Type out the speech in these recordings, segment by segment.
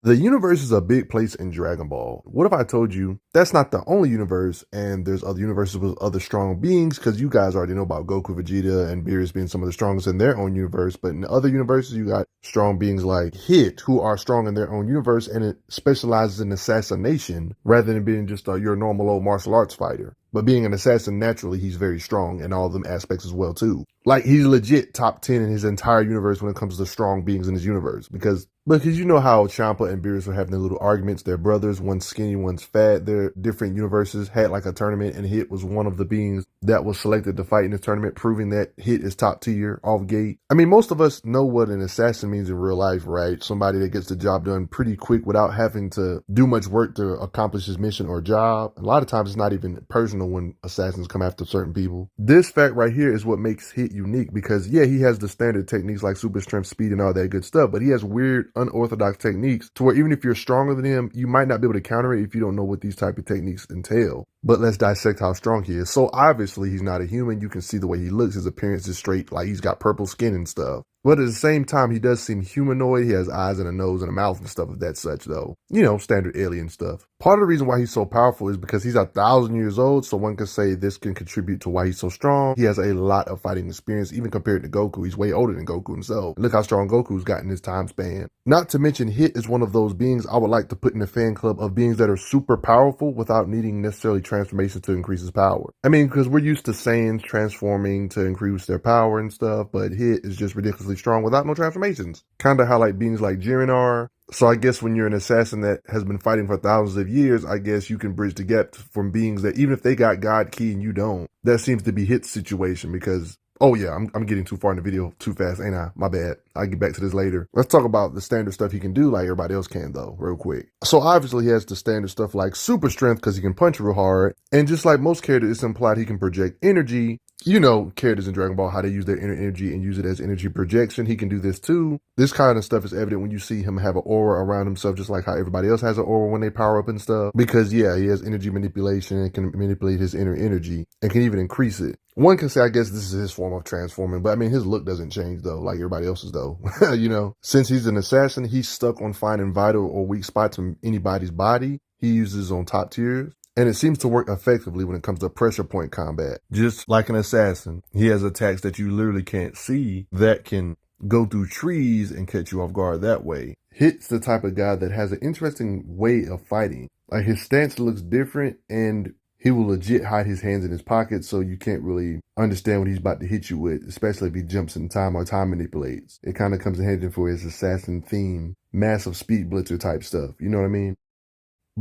The universe is a big place in Dragon Ball. What if I told you that's not the only universe and there's other universes with other strong beings? Because you guys already know about Goku, Vegeta, and Beerus being some of the strongest in their own universe. But in other universes, you got strong beings like Hit, who are strong in their own universe, and it specializes in assassination rather than being just your normal old martial arts fighter. But being an assassin, naturally, he's very strong in all of them aspects as well, too. Like, he's legit top 10 in his entire universe when it comes to strong beings in his universe. Because you know how Champa and Beerus were having their little arguments. They're brothers, one's skinny, one's fat. They're different universes, had like a tournament, and Hit was one of the beings that was selected to fight in this tournament, proving that Hit is top tier off gate. I mean, most of us know what an assassin means in real life, right? Somebody that gets the job done pretty quick without having to do much work to accomplish his mission or job. A lot of times it's not even personal when assassins come after certain people. This fact right here is what makes Hit unique because, yeah, he has the standard techniques like super strength, speed, and all that good stuff, but he has weird, unorthodox techniques to where even if you're stronger than him, you might not be able to counter it if you don't know what these type of techniques entail. But let's dissect how strong he is. So obviously he's not a human. You can see the way he looks. His appearance is straight, like he's got purple skin and stuff. But at the same time, he does seem humanoid. He has eyes and a nose and a mouth and stuff of that such, though. You know, standard alien stuff. Part of the reason why he's so powerful is because he's 1,000 years old, so one could say this can contribute to why he's so strong. He has a lot of fighting experience, even compared to Goku. He's way older than Goku himself. Look how strong Goku's got in his time span. Not to mention, Hit is one of those beings I would like to put in a fan club of beings that are super powerful without needing necessarily transformation to increase his power. I mean, because we're used to Saiyans transforming to increase their power and stuff, but Hit is just ridiculously strong without no transformations. Kind of how like beings like Jiren are. So I guess when you're an assassin that has been fighting for thousands of years, I guess you can bridge the gap from beings that even if they got God Ki and you don't, that seems to be Hit's situation because, oh yeah, I'm getting too far in the video too fast, ain't I? My bad. I'll get back to this later. Let's talk about the standard stuff he can do like everybody else can though, real quick. So obviously he has the standard stuff like super strength because he can punch real hard. And just like most characters, it's implied he can project energy. You know, characters in Dragon Ball, how they use their inner energy and use it as energy projection. He can do this too. This kind of stuff is evident when you see him have an aura around himself, just like how everybody else has an aura when they power up and stuff. Because yeah, he has energy manipulation and can manipulate his inner energy and can even increase it. One can say, I guess this is his form of transforming, but I mean, his look doesn't change though, like everybody else's though. You know, since he's an assassin, he's stuck on finding vital or weak spots in anybody's body. He uses on top tiers. And it seems to work effectively when it comes to pressure point combat. Just like an assassin, he has attacks that you literally can't see that can go through trees and catch you off guard that way. Hit's the type of guy that has an interesting way of fighting. Like his stance looks different and he will legit hide his hands in his pockets so you can't really understand what he's about to hit you with, especially if he jumps in time or time manipulates. It kind of comes in handy for his assassin theme, massive speed blitzer type stuff. You know what I mean?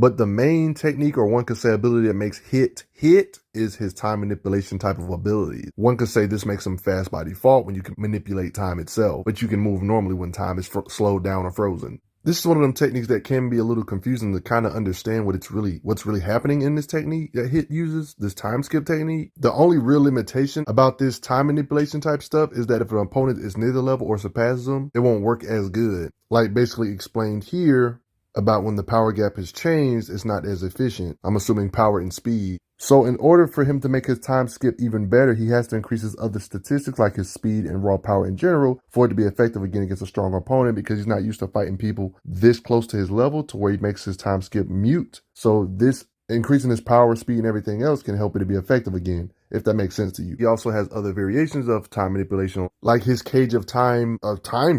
But the main technique, or one could say ability that makes Hit is his time manipulation type of ability. One could say this makes him fast by default when you can manipulate time itself, but you can move normally when time is slowed down or frozen. This is one of them techniques that can be a little confusing to kind of understand what's really happening in this technique that Hit uses, this time skip technique. The only real limitation about this time manipulation type stuff is that if an opponent is near the level or surpasses them, it won't work as good. Like basically explained here, about when the power gap has changed, it's not as efficient. I'm assuming power and speed. So in order for him to make his time skip even better, he has to increase his other statistics like his speed and raw power in general for it to be effective again against a strong opponent because he's not used to fighting people this close to his level to where he makes his time skip mute. So this increasing his power, speed, and everything else can help it to be effective again, if that makes sense to you. He also has other variations of time manipulation, like his cage of time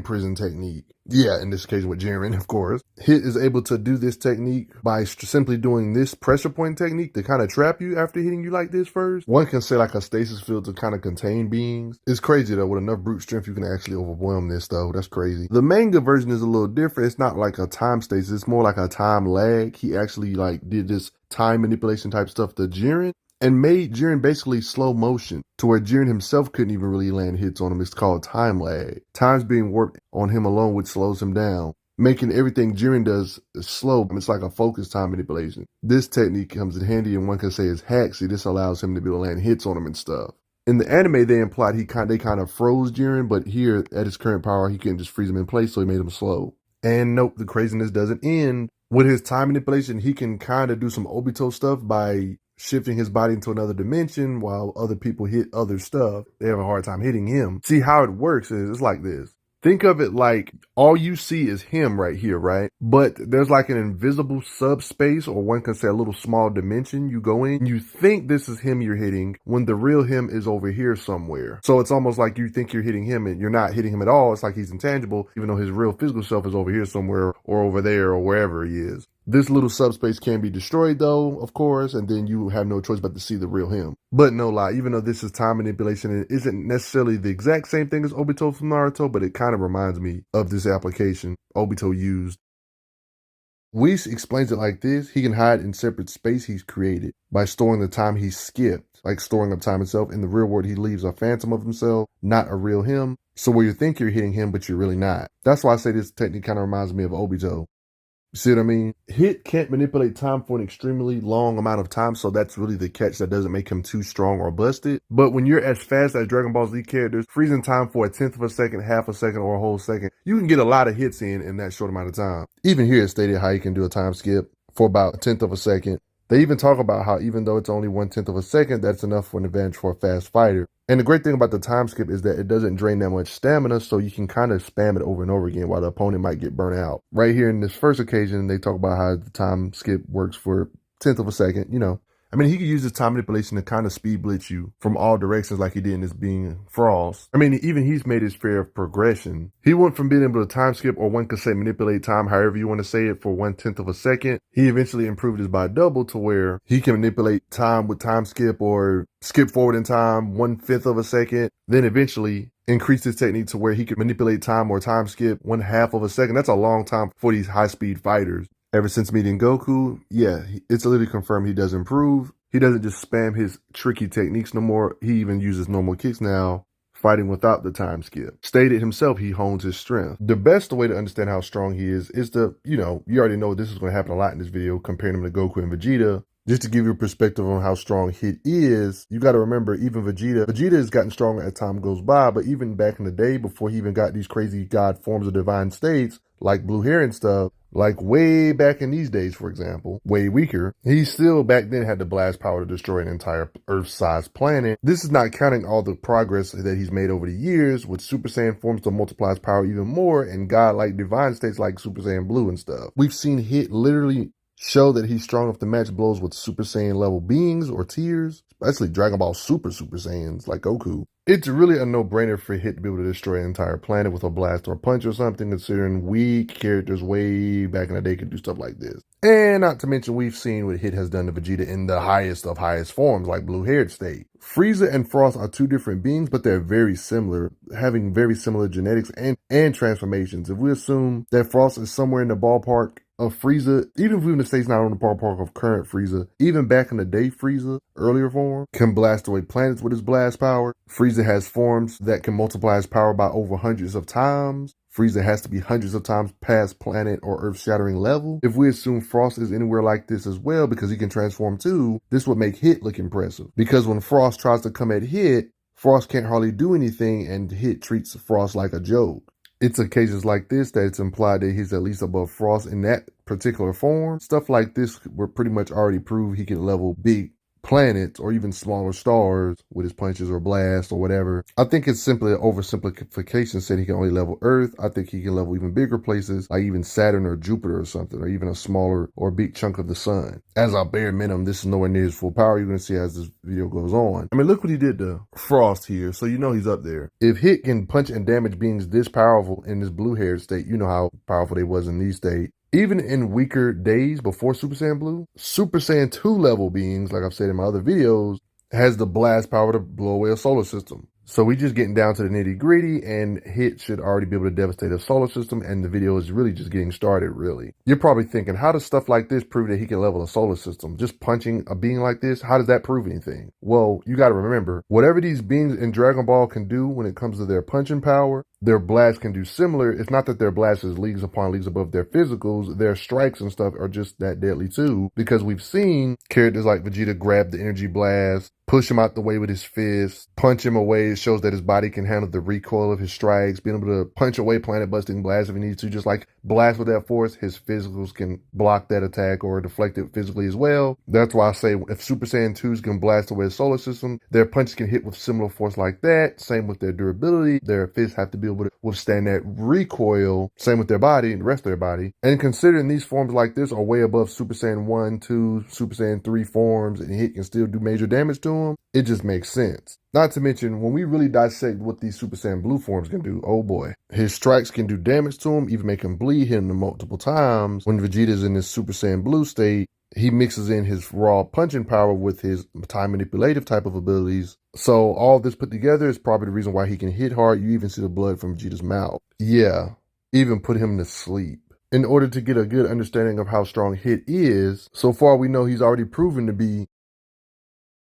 prison technique. Yeah, in this case with Jiren, of course. Hit is able to do this technique by simply doing this pressure point technique to kind of trap you after hitting you like this first. One can say like a stasis field to kind of contain beings. It's crazy though, with enough brute strength you can actually overwhelm this though. That's crazy. The manga version is a little different. It's not like a time stasis, it's more like a time lag. He actually like did this time manipulation type stuff to Jiren and made Jiren basically slow motion to where Jiren himself couldn't even really land hits on him. It's called time lag. Time's being worked on him alone, which slows him down, making everything Jiren does slow. It's like a focused time manipulation. This technique comes in handy and one can say is hack. See, this allows him to be able to land hits on him and stuff. In the anime, they implied they kind of froze Jiren, but here at his current power, he couldn't just freeze him in place, so he made him slow. And nope, the craziness doesn't end. With his time manipulation, he can kind of do some Obito stuff by shifting his body into another dimension while other people hit other stuff. They have a hard time hitting him. See how it works is it's like this. Think of it like all you see is him right here, right? But there's like an invisible subspace, or one can say a little small dimension you go in. You think this is him you're hitting when the real him is over here somewhere. So it's almost like you think you're hitting him and you're not hitting him at all. It's like he's intangible, even though his real physical self is over here somewhere or over there or wherever he is. This little subspace can be destroyed though, of course, and then you have no choice but to see the real him. But no lie, even though this is time manipulation, it isn't necessarily the exact same thing as Obito from Naruto, but it kind of reminds me of this application Obito used. Whis explains it like this: he can hide in separate space he's created by storing the time he skipped, like storing up time itself. In the real world, he leaves a phantom of himself, not a real him. So where you think you're hitting him, but you're really not. That's why I say this technique kind of reminds me of Obito. See what I mean? Hit can't manipulate time for an extremely long amount of time, so that's really the catch that doesn't make him too strong or busted. But when you're as fast as Dragon Ball Z characters, freezing time for a tenth of a second, half a second, or a whole second, you can get a lot of hits in that short amount of time. Even here it's stated how you can do a time skip for about a tenth of a second. They even talk about how even though it's only 1/10 of a second, that's enough for an advantage for a fast fighter. And the great thing about the time skip is that it doesn't drain that much stamina, so you can kind of spam it over and over again while the opponent might get burnt out. Right here in this first occasion, they talk about how the time skip works for a tenth of a second, you know. I mean, he could use his time manipulation to kind of speed blitz you from all directions like he did in this being Frost. I mean, even he's made his fair of progression. He went from being able to time skip, or one could say manipulate time, however you want to say it, for 1/10 of a second. He eventually improved his by double to where he can manipulate time with time skip or skip forward in time 1/5 of a second. Then eventually increased his technique to where he can manipulate time or time skip 1/2 of a second. That's a long time for these high speed fighters. Ever since meeting Goku, yeah, it's literally confirmed he does improve. He doesn't just spam his tricky techniques no more. He even uses normal kicks now, fighting without the time skip. Stated himself, he hones his strength. The best way to understand how strong he is to, you already know this is going to happen a lot in this video, comparing him to Goku and Vegeta. Just to give you a perspective on how strong Hit is, you got to remember, even Vegeta has gotten stronger as time goes by, but even back in the day, before he even got these crazy god forms of divine states, like blue hair and stuff, like way back in these days, for example, way weaker, he still back then had the blast power to destroy an entire Earth-sized planet. This is not counting all the progress that he's made over the years with Super Saiyan forms to multiply his power even more and godlike divine states like Super Saiyan Blue and stuff. We've seen Hit literally show that he's strong enough to match blows with Super Saiyan level beings or tiers, especially Dragon Ball Super Saiyans like Goku. It's really a no-brainer for Hit to be able to destroy an entire planet with a blast or punch or something, considering weak characters way back in the day could do stuff like this. And not to mention, we've seen what Hit has done to Vegeta in the highest of highest forms, like blue-haired state. Frieza and Frost are two different beings, but they're very similar, having very similar genetics and transformations. If we assume that Frost is somewhere in the ballpark of Frieza, even if we even say he's not on the ballpark of current Frieza, even back in the day Frieza, earlier form, can blast away planets with his blast power. Frieza has forms that can multiply his power by over hundreds of times. Frieza has to be hundreds of times past planet or earth-shattering level. If we assume Frost is anywhere like this as well, because he can transform too, this would make Hit look impressive. Because when Frost tries to come at Hit, Frost can't hardly do anything, and Hit treats Frost like a joke. It's occasions like this that it's implied that he's at least above Frost in that particular form. Stuff like this would pretty much already prove he can level big planets or even smaller stars with his punches or blasts or whatever. I think it's simply an oversimplification saying he can only level Earth. I think he can level even bigger places like even Saturn or Jupiter or something, or even a smaller or big chunk of the sun. As a bare minimum, this is nowhere near his full power. You're going to see as this video goes on. I mean, look what he did to Frost here, so you know he's up there. If Hit can punch and damage beings this powerful in this blue-haired state, you know how powerful they was in these states. Even in weaker days before Super Saiyan Blue, Super Saiyan 2 level beings, like I've said in my other videos, has the blast power to blow away a solar system. So we just getting down to the nitty gritty, and Hit should already be able to devastate a solar system, and the video is really just getting started, really. You're probably thinking, how does stuff like this prove that he can level a solar system? Just punching a being like this, how does that prove anything? Well, you gotta remember, whatever these beings in Dragon Ball can do when it comes to their punching power, their blasts can do similar. It's not that their blasts is leagues upon leagues above their physicals. Their strikes and stuff are just that deadly too, because we've seen characters like Vegeta grab the energy blast, push him out the way with his fist, punch him away. It shows that his body can handle the recoil of his strikes, being able to punch away planet busting blasts if he needs to, just like blast with that force, his physicals can block that attack or deflect it physically as well. That's why I say if Super Saiyan 2s can blast away the solar system, their punches can hit with similar force like that. Same with their durability. Their fists have to be able to withstand that recoil. Same with their body and the rest of their body. And considering these forms like this are way above Super Saiyan 1, 2, Super Saiyan 3 forms, and hit can still do major damage to them, it just makes sense. Not to mention, when we really dissect what these Super Saiyan Blue forms can do, oh boy. His strikes can do damage to him, even make him bleed him multiple times. When Vegeta's in this Super Saiyan Blue state, he mixes in his raw punching power with his time manipulative type of abilities. So all this put together is probably the reason why he can hit hard. You even see the blood from Vegeta's mouth. Yeah, even put him to sleep. In order to get a good understanding of how strong Hit is, so far we know he's already proven to be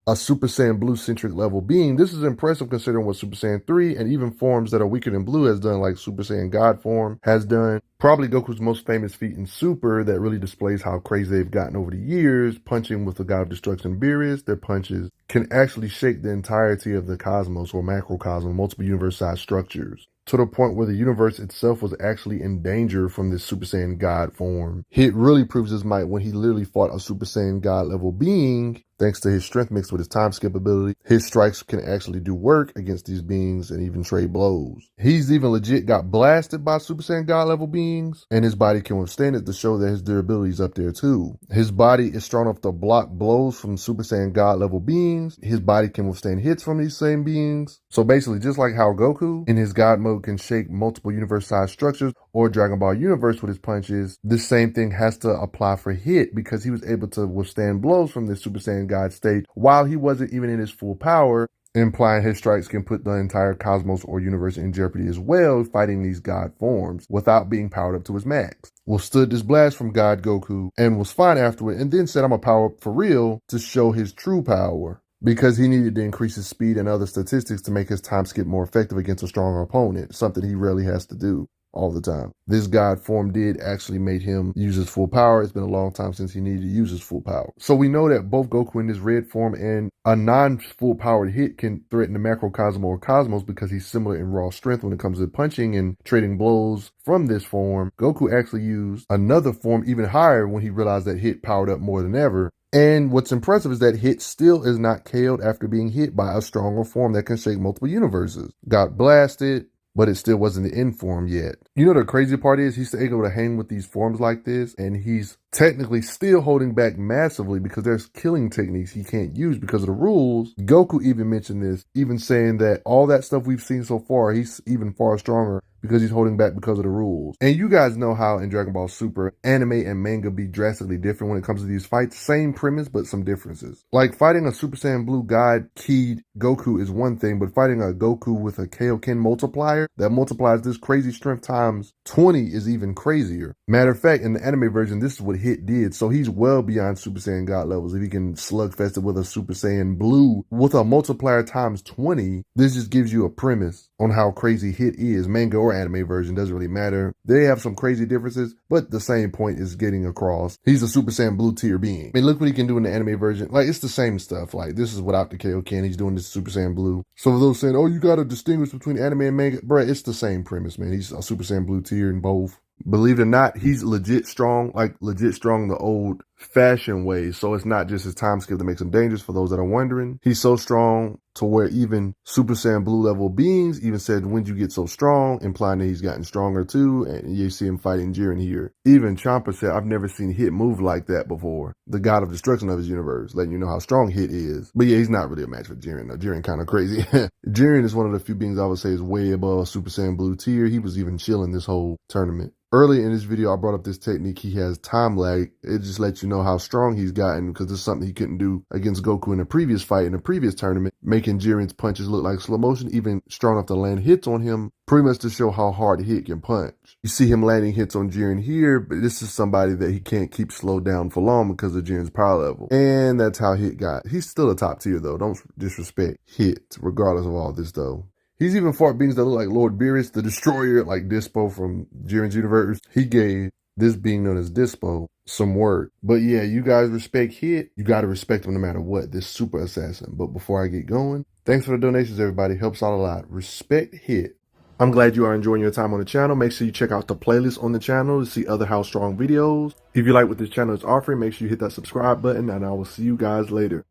a Super Saiyan Blue centric level being. This is impressive considering what Super Saiyan 3 and even forms that are weaker than Blue has done, like Super Saiyan God form has done. Probably Goku's most famous feat in Super that really displays how crazy they've gotten over the years, punching with the God of Destruction Beerus. Their punches can actually shake the entirety of the cosmos or macrocosm, multiple universe-sized structures, to the point where the universe itself was actually in danger from this Super Saiyan God form. Hit really proves his might when he literally fought a Super Saiyan God level being. Thanks to his strength mixed with his time skip ability, his strikes can actually do work against these beings and even trade blows. He's even legit got blasted by Super Saiyan God level beings, and his body can withstand it to show that his durability is up there too. His body is strong enough to block blows from Super Saiyan God level beings. His body can withstand hits from these same beings. So basically, just like how Goku in his God mode can shake multiple universe-sized structures or Dragon Ball Universe with his punches, this same thing has to apply for Hit because he was able to withstand blows from this Super Saiyan God state while he wasn't even in his full power, implying his strikes can put the entire cosmos or universe in jeopardy as well, fighting these God forms without being powered up to his max. Withstood this blast from God Goku and was fine afterward, and then said I'm a power up for real to show his true power, because he needed to increase his speed and other statistics to make his time skip more effective against a stronger opponent, something he rarely has to do all the time. This God form did actually make him use his full power. It's been a long time since he needed to use his full power. So we know that both Goku in his red form and a non-full powered Hit can threaten the macrocosm or cosmos because he's similar in raw strength when it comes to punching and trading blows from this form. Goku actually used another form even higher when he realized that Hit powered up more than ever. And what's impressive is that Hit still is not KO'd after being hit by a stronger form that can shake multiple universes. Got blasted, but it still wasn't the end form yet. You know the crazy part is he's still able to hang with these forms like this, and he's technically still holding back massively because there's killing techniques he can't use because of the rules. Goku even mentioned this, even saying that all that stuff we've seen so far, he's even far stronger because he's holding back because of the rules. And you guys know how in Dragon Ball Super, anime and manga be drastically different when it comes to these fights. Same premise, but some differences. Like fighting a Super Saiyan Blue God keyed Goku is one thing, but fighting a Goku with a Kaioken multiplier that multiplies this crazy strength times 20 is even crazier. Matter of fact, in the anime version, this is what Hit did. So he's well beyond Super Saiyan God levels. If he can slugfest it with a Super Saiyan Blue with a multiplier times 20, this just gives you a premise on how crazy Hit is. Manga or anime version, doesn't really matter. They have some crazy differences, but the same point is getting across. He's a Super Saiyan Blue tier being. I mean, look what he can do in the anime version. Like, it's the same stuff. Like, this is without the Kaioken. He's doing this Super Saiyan Blue. So for those saying, oh, you gotta distinguish between anime and manga, bruh, it's the same premise, man. He's a Super Saiyan Blue tier in both. Believe it or not, he's legit strong, like legit strong the old fashioned way. So it's not just his time skip that makes him dangerous for those that are wondering. He's so strong to where even Super Saiyan Blue level beings even said, when you get so strong, implying that he's gotten stronger too. And you see him fighting Jiren here. Even Champa said, I've never seen Hit move like that before. The God of destruction of his universe, letting you know how strong Hit is. But yeah, he's not really a match for Jiren though. Jiren kind of crazy. Jiren is one of the few beings I would say is way above Super Saiyan Blue tier. He was even chilling this whole tournament. Early in this video, I brought up this technique. He has time lag. It just lets you know how strong he's gotten because it's something he couldn't do against Goku in a previous fight, in a previous tournament, making Jiren's punches look like slow motion, even strong enough to land hits on him, pretty much to show how hard Hit can punch. You see him landing hits on Jiren here, but this is somebody that he can't keep slowed down for long because of Jiren's power level. And that's how Hit got. He's still a top tier though. Don't disrespect Hit, regardless of all this though. He's even fought beings that look like Lord Beerus, the Destroyer, like Dispo from Jiren's universe. He gave this being known as Dispo some work. But yeah, you guys respect Hit. You got to respect him no matter what, this super assassin. But before I get going, thanks for the donations, everybody. Helps out a lot. Respect Hit. I'm glad you are enjoying your time on the channel. Make sure you check out the playlist on the channel to see other How Strong videos. If you like what this channel is offering, make sure you hit that subscribe button, and I will see you guys later.